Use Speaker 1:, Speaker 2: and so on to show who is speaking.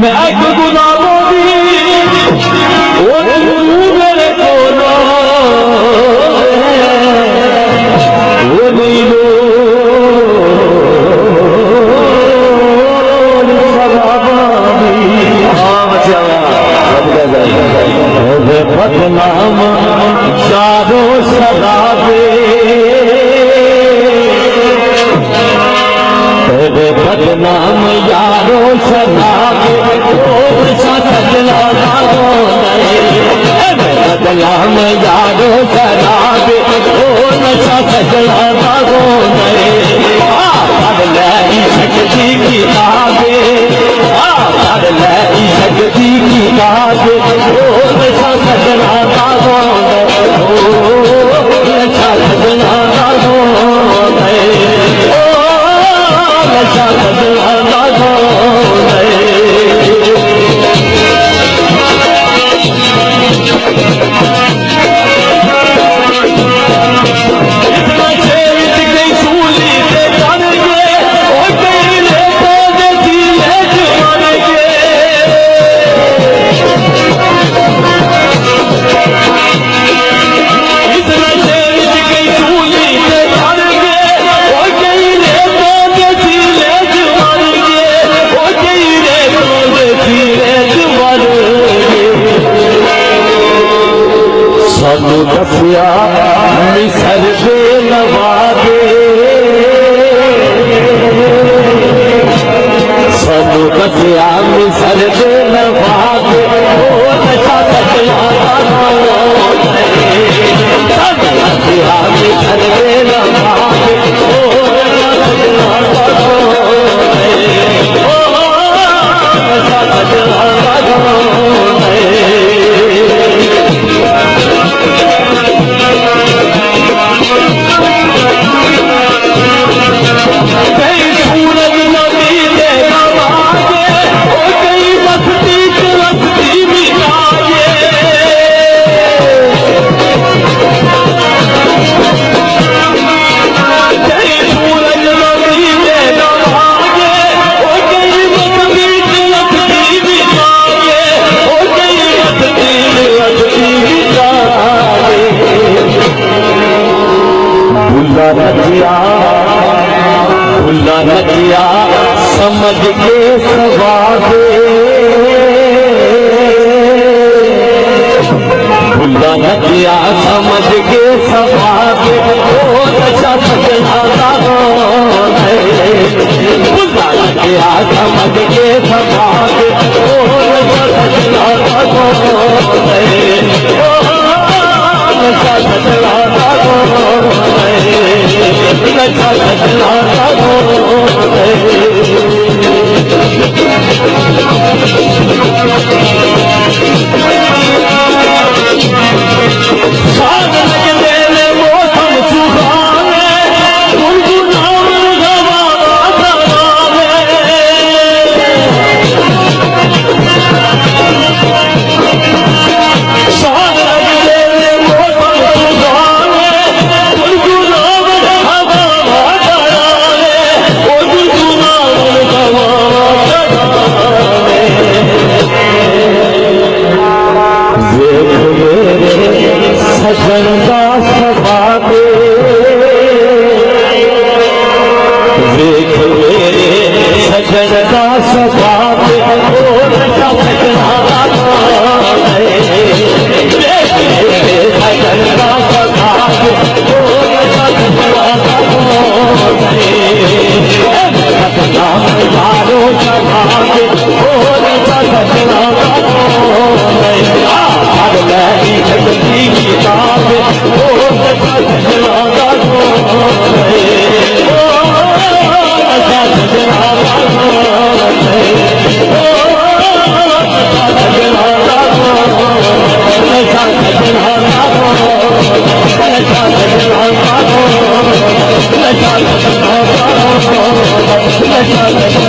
Speaker 1: मैं गुलाबों दी मेरे को वो नहीं लो बदनाम यारो शराबे तेरे बदनाम यारो शराबे बदनाम यारो शराबे ओ नशा सजना लागो शक्ति किताबे शक्ति किताबे ओ नशा सजना लागो नशा सजना लागो नशा सजना लागो दसिया मिसर दे नवादे सनू दसिया मिसर दे नवादे ओ नशा सजना दसिया मिसर दे नवादे ओ नशा सजना नदिया समझ के सवादे भुला नदिया समझ के सवादे ओ नशा सजना लागो भुला नदिया समझ के सवादे ओ नशा सजना लागो नशा सजना लागो नशा सजना लागो
Speaker 2: Let's